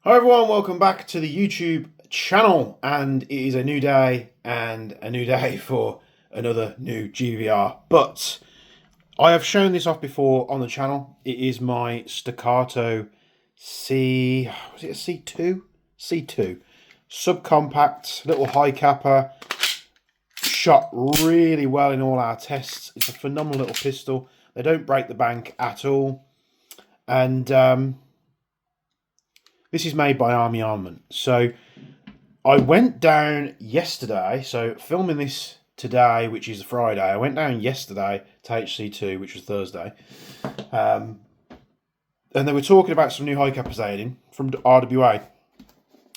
Hi everyone, welcome back to the YouTube channel, and it is a new day and a new day for another new GBR. But I have shown this off before on the channel. It is my Staccato C, was it a C2? C2 subcompact, little hi-capa, shot really well in all our tests. It's a phenomenal little pistol. They don't break the bank at all, and this is made by Army Armament. So I went down yesterday, so filming this today, which is Friday, I went down yesterday to HC2, which was Thursday. And they were talking about some new hi-capas they had in from RWA.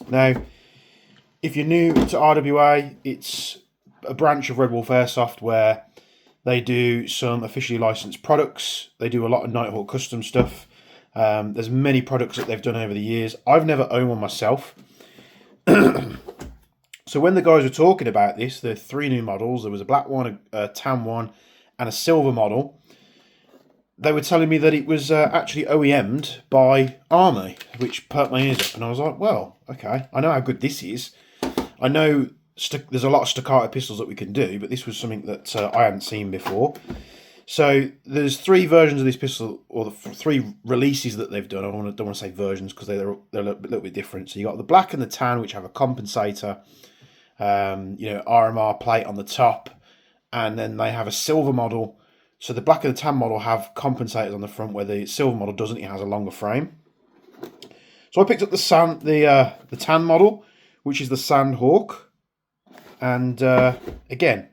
Now, if you're new to RWA, it's a branch of Red Wolf Airsoft where they do some officially licensed products. They do a lot of Nighthawk custom stuff. There's many products that they've done over the years. I've never owned one myself. So when the guys were talking about this, the three new models, there was a black one, a tan one, and a silver model. They were telling me that it was actually OEM'd by Army, which perked my ears up. And I was like, well, okay, I know how good this is. I know there's a lot of staccato pistols that we can do, but this was something that I hadn't seen before. So there's three versions of this pistol, or the three releases that they've done. I don't want to say versions because they're a little bit different. So you got the black and the tan, which have a compensator, RMR plate on the top, and then they have a silver model. So the black and the tan model have compensators on the front, where the silver model doesn't. It has a longer frame. So I picked up the tan model, which is the Sandhawk, and again,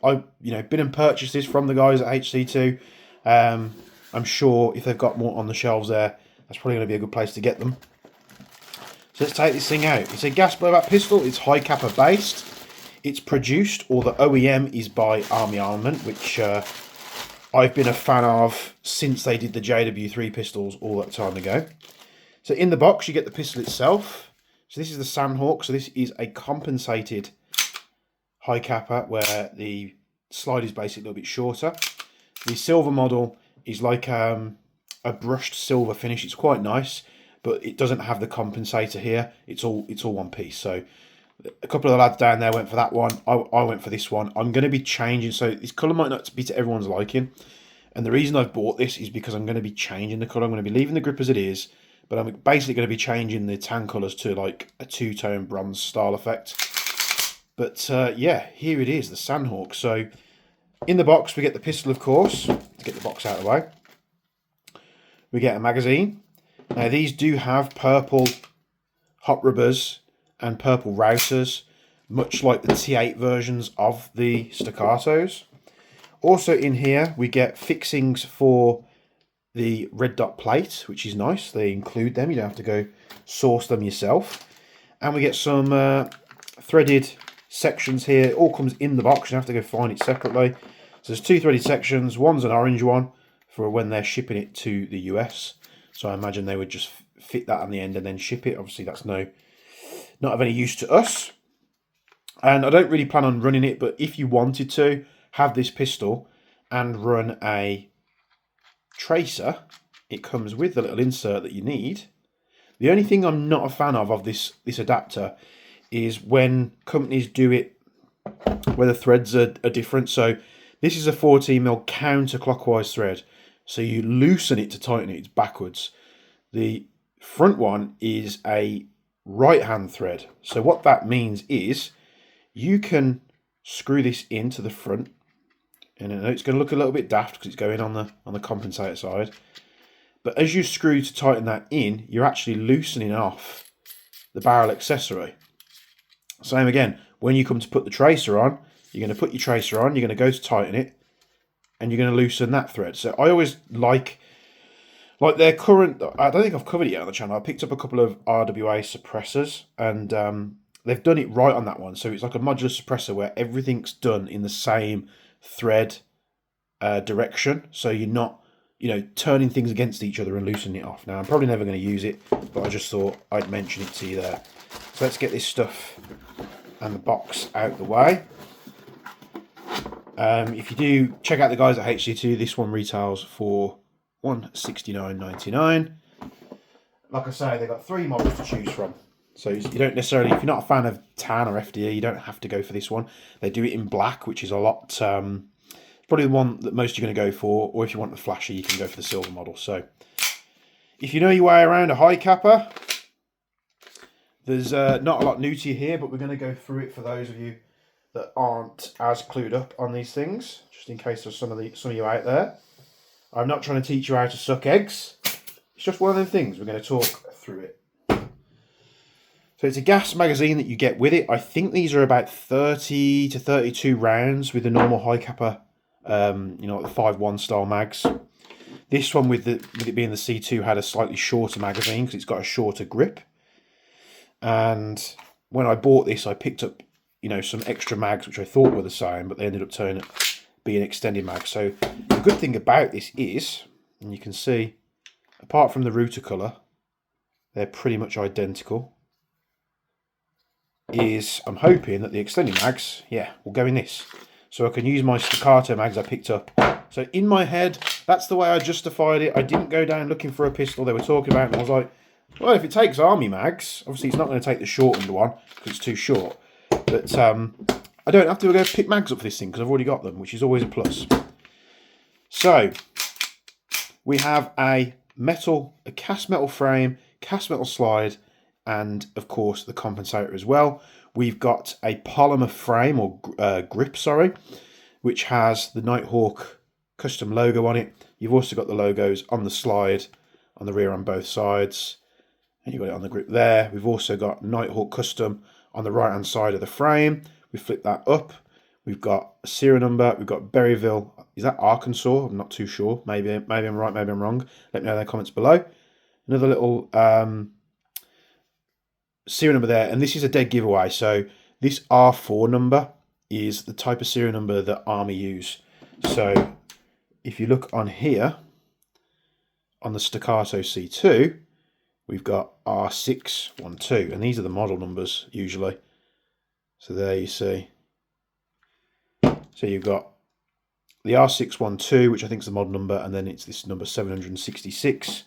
I've been and purchased this from the guys at HC2. I'm sure if they've got more on the shelves there, that's probably going to be a good place to get them. So let's take this thing out. It's a gas blowback pistol. It's hi-capa based. It's produced, or the OEM is by Army Armament, which I've been a fan of since they did the JW3 pistols all that time ago. So in the box, you get the pistol itself. So this is the Sandhawk. So this is a compensated hi-capa where the slide is basically a little bit shorter. The silver model is like a brushed silver finish. It's quite nice, but it doesn't have the compensator here. It's all one piece. So a couple of the lads down there went for that one. I went for this one. I'm going to be changing. So this colour might not be to everyone's liking. And the reason I've bought this is because I'm going to be changing the colour. I'm going to be leaving the grip as it is, but I'm basically going to be changing the tan colours to like a two-tone bronze style effect. But yeah, here it is, the Sandhawk. So in the box, we get the pistol, of course. Let's get the box out of the way. We get a magazine. Now, these do have purple hot rubbers and purple routers, much like the T8 versions of the Staccatos. Also in here, we get fixings for the red dot plate, which is nice. They include them. You don't have to go source them yourself. And we get some threaded sections here. It all comes in the box. You have to go find it separately. So there's two threaded sections. One's an orange one for when they're shipping it to the US. So I imagine they would just fit that on the end and then ship it. Obviously, that's not of any use to us. And I don't really plan on running it, but if you wanted to have this pistol and run a tracer, it comes with the little insert that you need. The only thing I'm not a fan of this adapter is when companies do it where the threads are different. So this is a 14mm counterclockwise thread. So you loosen it to tighten it, it's backwards. The front one is a right-hand thread. So what that means is you can screw this into the front, and I know it's going to look a little bit daft because it's going on the compensator side. But as you screw to tighten that in, you're actually loosening off the barrel accessory. Same again, when you come to put the tracer on, you're going to put your tracer on, you're going to go to tighten it, and you're going to loosen that thread. So I always like their current, I don't think I've covered it yet on the channel, I picked up a couple of RWA suppressors, and they've done it right on that one. So it's like a modular suppressor where everything's done in the same thread direction. So you're not, turning things against each other and loosening it off. Now, I'm probably never going to use it, but I just thought I'd mention it to you there. So let's get this stuff and the box out the way. If you do check out the guys at HC2, this one retails for $169.99. like I say, they've got 3 models to choose from. So you don't necessarily, if you're not a fan of tan or FDE, you don't have to go for this one. They do it in black, which is a lot, probably the one that most you're going to go for. Or if you want the flashy, you can go for the silver model. So if you know your way around a hi-capa, there's not a lot new to you here, but we're going to go through it for those of you that aren't as clued up on these things, just in case there's some of you out there. I'm not trying to teach you how to suck eggs. It's just one of them things. We're going to talk through it. So it's a gas magazine that you get with it. I think these are about 30 to 32 rounds with the normal hi-capa, you know, like the 5.1 style mags. This one, with it being the C2, had a slightly shorter magazine because it's got a shorter grip. And when I bought this, I picked up, you know, some extra mags which I thought were the same, but they ended up turning out being extended mags. So the good thing about this is, and you can see, apart from the router colour, they're pretty much identical. Is I'm hoping that the extended mags, yeah, will go in this. So I can use my staccato mags I picked up. So in my head, that's the way I justified it. I didn't go down looking for a pistol they were talking about, and I was like, well, if it takes army mags, obviously it's not going to take the shortened one because it's too short. But I don't have to go pick mags up for this thing because I've already got them, which is always a plus. So we have a cast metal frame, cast metal slide, and of course the compensator as well. We've got a polymer frame, or grip, sorry, which has the Nighthawk custom logo on it. You've also got the logos on the slide, on the rear on both sides, and you've got it on the grip there. We've also got Nighthawk custom on the right hand side of the frame. We flip that up. We've got a serial number. We've got Berryville. Is that Arkansas? I'm not too sure. Maybe I'm right, maybe I'm wrong. Let me know in the comments below. Another little serial number there, and this is a dead giveaway. So this R4 number is the type of serial number that Army use. So if you look on here, on the Staccato C2, we've got R612, and these are the model numbers usually. So there you see. So you've got the R612, which I think is the model number, and then it's this number 766.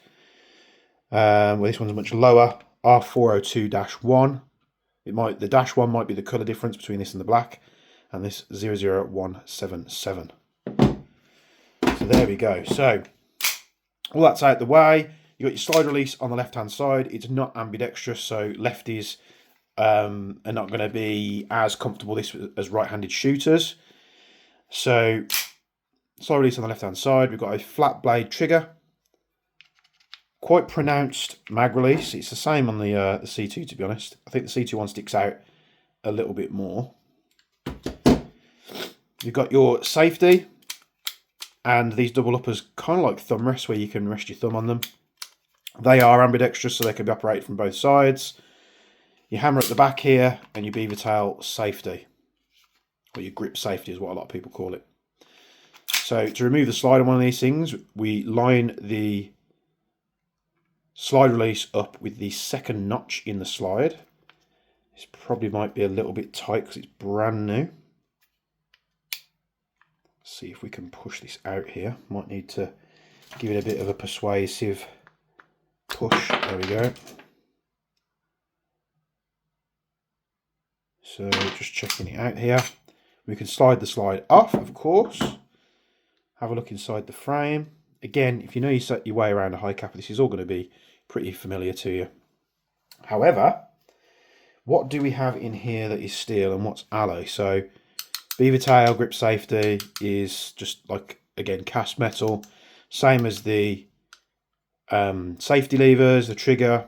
Well, this one's much lower. R402-1. The -1 might be the colour difference between this and the black, and this 00177. So there we go. So all that's out the way. You got your slide release on the left hand side. It's not ambidextrous, so lefties are not going to be as comfortable this as right-handed shooters. So slide release on the left hand side. We've got a flat blade trigger. Quite pronounced mag release. It's the same on the C2, to be honest. I think the C2 one sticks out a little bit more. You've got your safety, and these double uppers, kind of like thumb rests, where you can rest your thumb on them. They are ambidextrous, so they can be operated from both sides. Your hammer at the back here, and your beaver tail safety, or your grip safety is what a lot of people call it. So to remove the slide on one of these things, we line the slide release up with the second notch in the slide. This probably might be a little bit tight because it's brand new. See if we can push this out here. Might need to give it a bit of a persuasive push. There we go. So just checking it out here. We can slide the slide off, of course. Have a look inside the frame. Again, if you know you set your way around a hi-capa, this is all going to be pretty familiar to you. However, what do we have in here that is steel and what's alloy? So beaver tail grip safety is just like, again, cast metal, same as the safety levers, the trigger.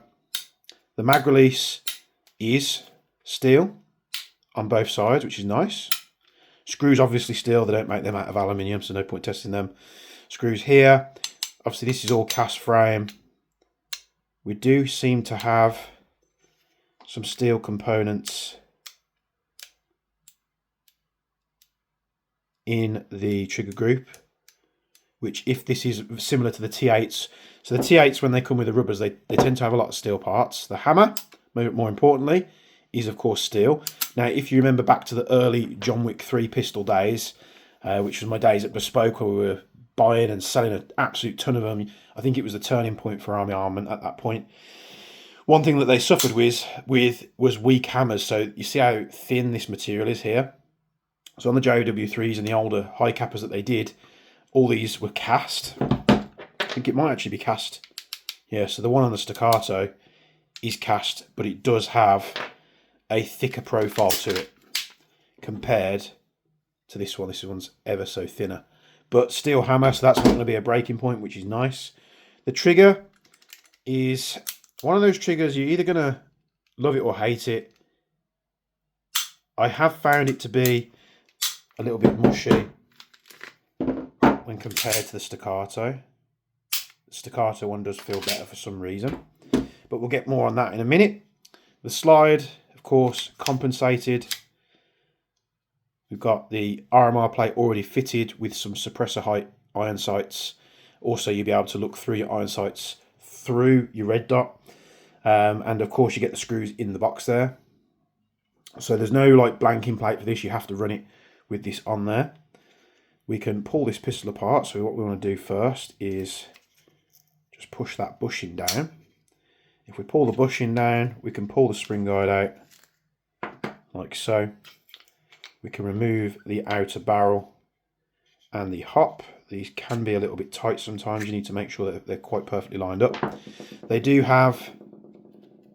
The mag release is steel on both sides, which is nice. Screws obviously steel, they don't make them out of aluminium, so no point testing them. Screws here, obviously this is all cast frame. We do seem to have some steel components in the trigger group, which, if this is similar to the T8s, so the T8s, when they come with the rubbers, they tend to have a lot of steel parts. The hammer, more importantly, is of course steel. Now, if you remember back to the early John Wick 3 pistol days, which was my days at Bespoke, where we were buying and selling an absolute ton of them. I think it was the turning point for Army Armament at that point. One thing that they suffered with was weak hammers. So you see how thin this material is here. So on the JW3s and the older hi-capas that they did, all these were cast. I think it might actually be cast. Yeah, so the one on the Staccato is cast, but it does have a thicker profile to it compared to this one. This one's ever so thinner. But steel hammer, so that's not going to be a breaking point, which is nice. The trigger is one of those triggers you're either going to love it or hate it. I have found it to be a little bit mushy when compared to the Staccato. The Staccato one does feel better for some reason, but we'll get more on that in a minute. The slide, of course, compensated. We've got the RMR plate already fitted with some suppressor height iron sights. Also, you'll be able to look through your iron sights through your red dot. And of course, you get the screws in the box there. So there's no like blanking plate for this. You have to run it with this on there. We can pull this pistol apart. So what we want to do first is just push that bushing down. If we pull the bushing down, we can pull the spring guide out like so. We can remove the outer barrel and the hop. These can be a little bit tight sometimes. You need to make sure that they're quite perfectly lined up. They do have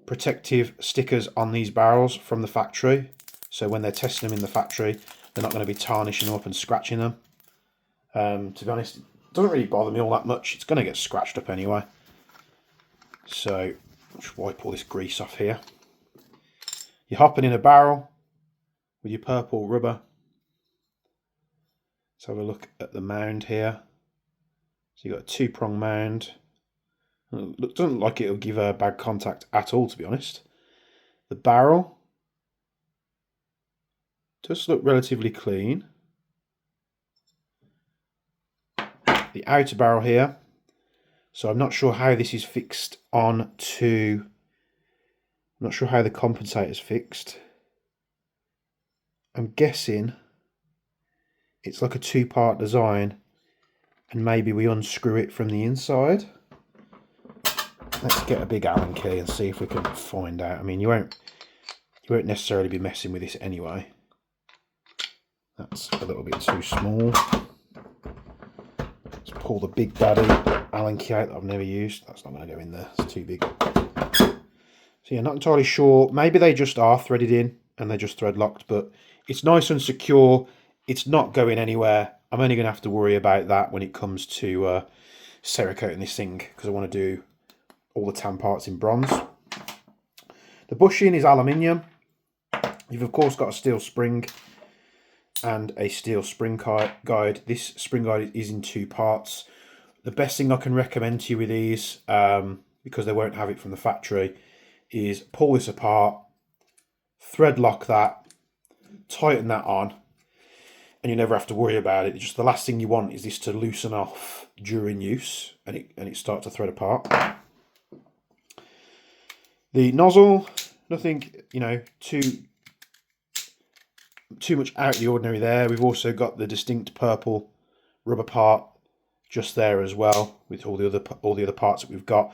protective stickers on these barrels from the factory. So when they're testing them in the factory, they're not going to be tarnishing them up and scratching them. To be honest, it doesn't really bother me all that much. It's going to get scratched up anyway. So just wipe all this grease off here. You're hopping in a barrel with your purple rubber. Let's have a look at the mound here. So you've got a two-prong mound. It doesn't look like it'll give a bad contact at all, to be honest. The barrel does look relatively clean. The outer barrel here. So I'm not sure how this is fixed on to... I'm not sure how the compensator is fixed. I'm guessing it's like a two-part design, and maybe we unscrew it from the inside. Let's get a big Allen key and see if we can find out. I mean, you won't necessarily be messing with this anyway. That's a little bit too small. Let's pull the big daddy Allen key out that I've never used. That's not going to go in there. It's too big. So yeah, not entirely sure. Maybe they just are threaded in and they're just thread locked, but it's nice and secure. It's not going anywhere. I'm only going to have to worry about that when it comes to Cerakoting this thing, because I want to do all the tan parts in bronze. The bushing is aluminium. You've of course got a steel spring and a steel spring guide. This spring guide is in two parts. The best thing I can recommend to you with these, because they won't have it from the factory, is pull this apart, thread lock that, tighten that on, and you never have to worry about it. Just the last thing you want is this to loosen off during use and it start to thread apart. The nozzle, nothing, you know, too much out of the ordinary there. We've also got the distinct purple rubber part just there as well, with all the other parts that we've got.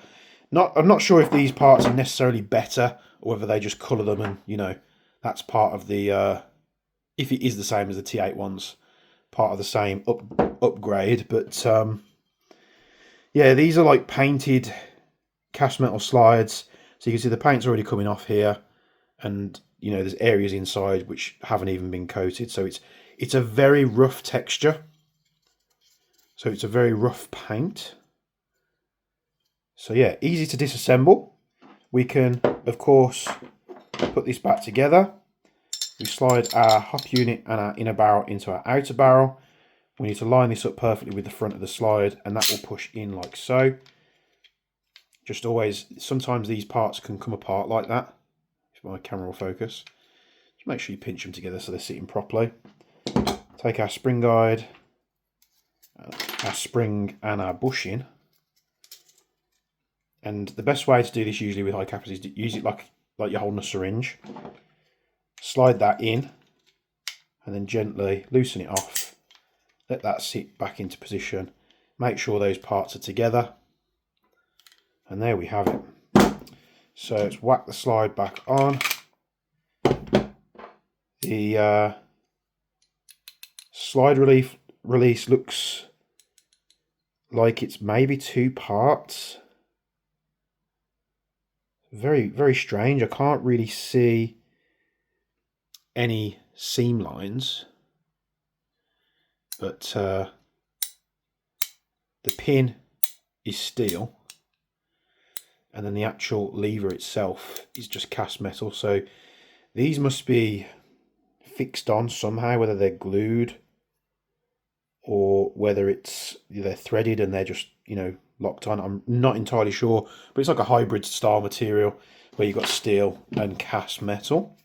I'm not sure if these parts are necessarily better or whether they just colour them, and you know, that's part of the if it is the same as the T8 ones, part of the same upgrade. But yeah, these are like painted cast metal slides, so you can see the paint's already coming off here, and you know, there's areas inside which haven't even been coated, so it's a very rough texture. So it's a very rough paint. So yeah, easy to disassemble. We can, of course, put this back together. We slide our hop unit and our inner barrel into our outer barrel. We need to line this up perfectly with the front of the slide, and that will push in like so. Just always, sometimes these parts can come apart like that, if my camera will focus. Just make sure you pinch them together so they're sitting properly. Take our spring guide, our spring and our bushing. And the best way to do this usually with hi-capas is to use it like you're holding a syringe. Slide that in and then gently loosen it off. Let that sit back into position. Make sure those parts are together. And there we have it. So let's whack the slide back on. The slide release looks like it's maybe 2 parts. Very, very strange. I can't really see any seam lines, but the pin is steel, and then the actual lever itself is just cast metal. So these must be fixed on somehow, whether they're glued or whether they're threaded and they're just, you know, locked on. I'm not entirely sure, but it's like a hybrid style material where you've got steel and cast metal.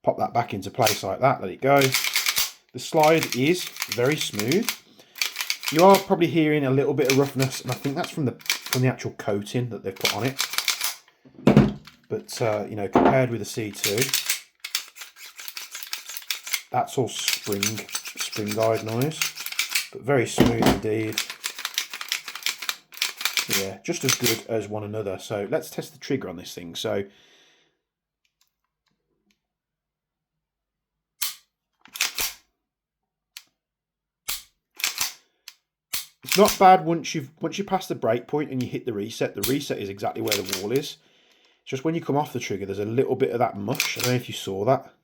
Pop that back into place like that, let it go. The slide is very smooth. You are probably hearing a little bit of roughness, and I think that's from the actual coating that they've put on it. But you know, compared with the C2, that's all spring guide noise, but very smooth indeed. Yeah, just as good as one another. So let's test the trigger on this thing. So it's not bad once you pass the break point and you hit the reset. The reset is exactly where the wall is. It's just when you come off the trigger, there's a little bit of that mush. I don't know if you saw that.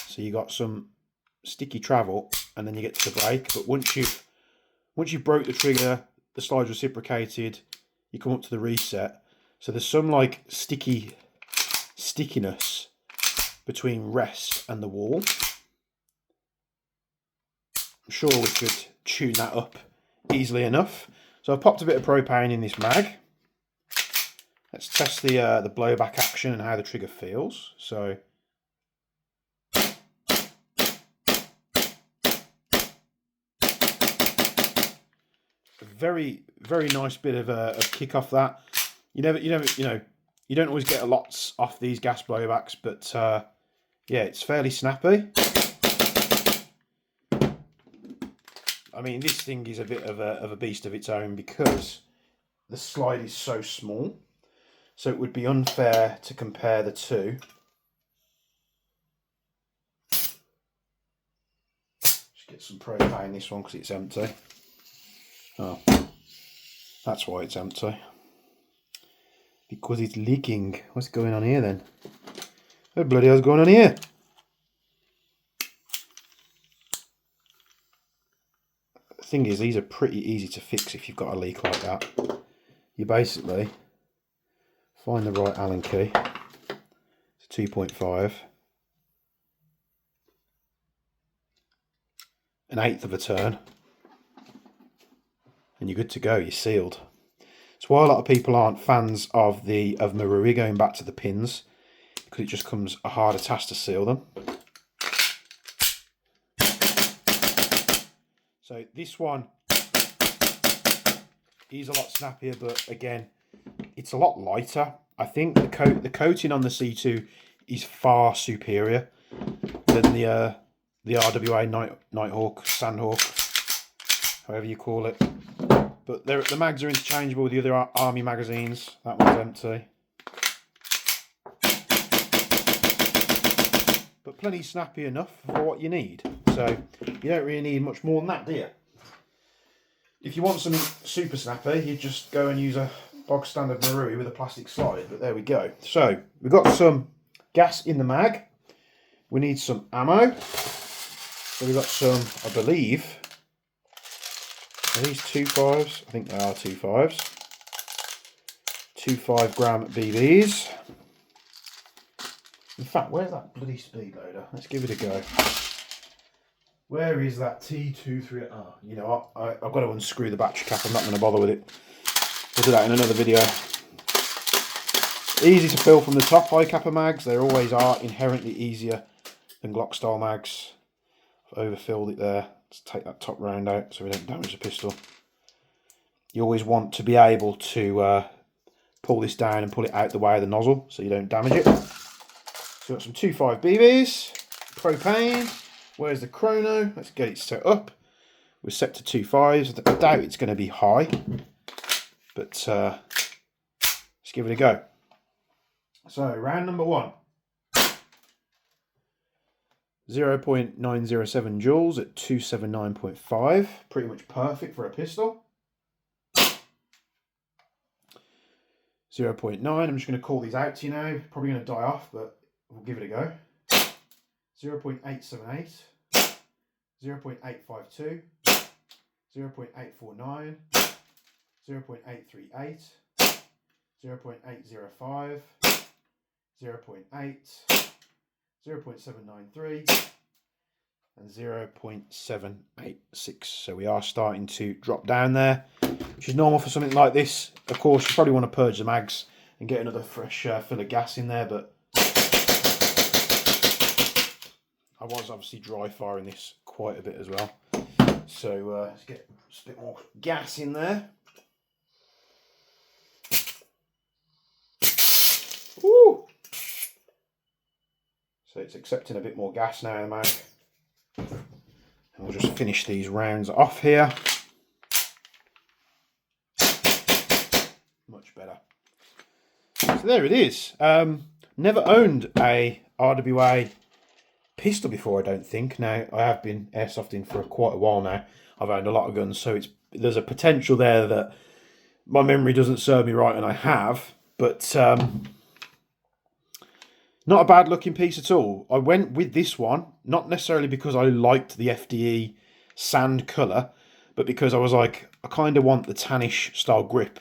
So you got some sticky travel, and then you get to the brake. But once you've broke the trigger, the slide's reciprocated, you come up to the reset. So there's some like stickiness between rest and the wall. I'm sure we could tune that up easily enough. So I've popped a bit of propane in this mag. Let's test the blowback action and how the trigger feels. So a very, very nice bit of kick off that. You don't always get a lot off these gas blowbacks, but yeah, it's fairly snappy. I mean, this thing is a bit of a beast of its own because the slide is so small. So it would be unfair to compare the two. Just get some propane in this one because it's empty. Oh, that's why it's empty. Because it's leaking. What's going on here then? What bloody hell's going on here? The thing is, these are pretty easy to fix if you've got a leak like that. You basically find the right Allen key. It's a 2.5. An eighth of a turn. And you're good to go, you're sealed. That's why a lot of people aren't fans of Marui going back to the pins, because it just comes a harder task to seal them. So this one is a lot snappier, but again, it's a lot lighter. I think the coating on the C2 is far superior than the RWA Nighthawk, Sandhawk, however you call it. But the mags are interchangeable with the other army magazines. That one's empty. But plenty snappy enough for what you need. So you don't really need much more than that, do you? If you want something super snappy, you just go and use a bog standard Marui with a plastic slide. But there we go. So we've got some gas in the mag. We need some ammo. So we've got some, I believe, are these 2.5s? I think they are 2.5s. 2 5-gram BBs. In fact, where's that bloody speed loader? Let's give it a go. Where is that T23? Oh, you know what? I've got to unscrew the battery cap. I'm not going to bother with it. We'll do that in another video. Easy to fill from the top, hi-capa mags. They always are inherently easier than Glock style mags. I've overfilled it there. Let's take that top round out so we don't damage the pistol. You always want to be able to pull this down and pull it out the way of the nozzle so you don't damage it. So we've got some 2.5 BBs, propane. Where's the chrono? Let's get it set up. We're set to 2.5s. I doubt it's going to be high, but let's give it a go. So round number 1. 0.907 joules at 279.5. Pretty much perfect for a pistol. 0.9. I'm just going to call these out to you now. Probably going to die off, but we'll give it a go. 0.878. 0.852. 0.849. 0.838. 0.805. 0.8. 0.793 and 0.786. So we are starting to drop down there, which is normal for something like this. Of course, you probably want to purge the mags and get another fresh fill of gas in there, but I was obviously dry firing this quite a bit as well. So let's get just a bit more gas in there. Woo! So it's accepting a bit more gas now in the mag. And we'll just finish these rounds off here. Much better. So there it is. Never owned a RWA pistol before, I don't think. Now, I have been airsofting for quite a while now. I've owned a lot of guns, so there's a potential there that my memory doesn't serve me right, and I have. But not a bad looking piece at all. I went with this one, not necessarily because I liked the FDE sand colour, but because I was like, I kind of want the tannish style grip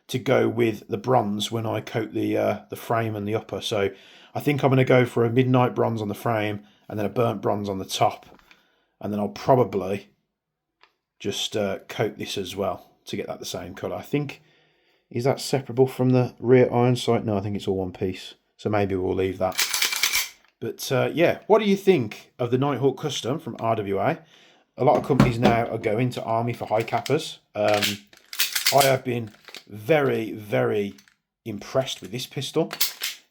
to go with the bronze when I coat the frame and the upper. So I think I'm going to go for a midnight bronze on the frame and then a burnt bronze on the top. And then I'll probably just coat this as well to get that the same colour. I think, is that separable from the rear iron sight? No, I think it's all one piece. So maybe we'll leave that. But yeah, what do you think of the Nighthawk Custom from RWA? A lot of companies now are going to Army for hi-capas. I have been very, very impressed with this pistol,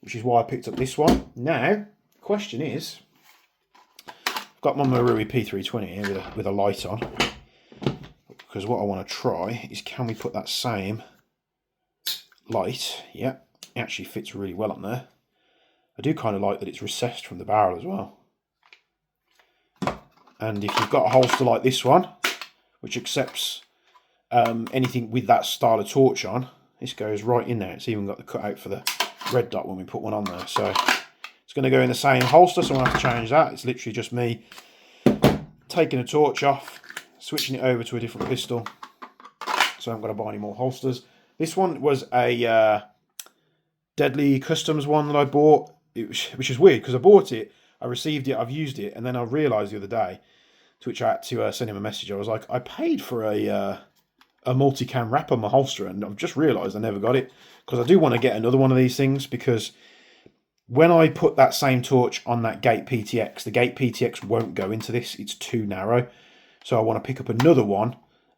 which is why I picked up this one. Now, question is, I've got my Marui P320 here with a light on, because what I want to try is, can we put that same light? Yeah, it actually fits really well on there. I do kind of like that it's recessed from the barrel as well. And if you've got a holster like this one, which accepts anything with that style of torch on, this goes right in there. It's even got the cutout for the red dot when we put one on there. So it's going to go in the same holster, so I won't have to change that. It's literally just me taking a torch off, switching it over to a different pistol. So I haven't got to buy any more holsters. This one was a Deadly Customs one that I bought, which is weird because I bought it, I received it, I've used it, and then I realised the other day, to which I had to send him a message. I was like, I paid for a multicam wrap on my holster, and I've just realised I never got it, because I do want to get another one of these things, because when I put that same torch on that Gate PTX, the Gate PTX won't go into this, it's too narrow. So I want to pick up another one,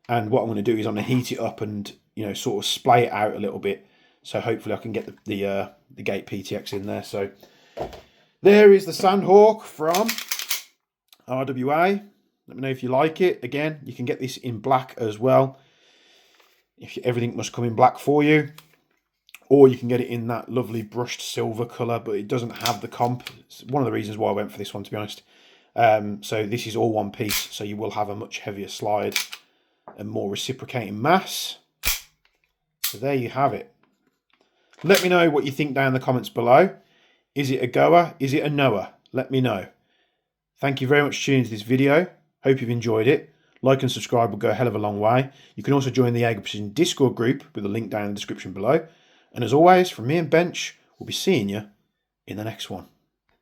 and what I'm going to do is I'm going to heat it up and, you know, sort of splay it out a little bit. So hopefully I can get the Gate PTX in there. So there is the Sandhawk from RWA. Let me know if you like it. Again, you can get this in black as well. Everything must come in black for you. Or you can get it in that lovely brushed silver colour, but it doesn't have the comp. It's one of the reasons why I went for this one, to be honest. So this is all one piece, so you will have a much heavier slide and more reciprocating mass. So there you have it. Let me know what you think down in the comments below. Is it a goer? Is it a knower? Let me know. Thank you very much for tuning to this video. Hope you've enjoyed it. Like and subscribe will go a hell of a long way. You can also join the Jaeger Precision Discord group with a link down in the description below. And as always, from me and Bench, we'll be seeing you in the next one.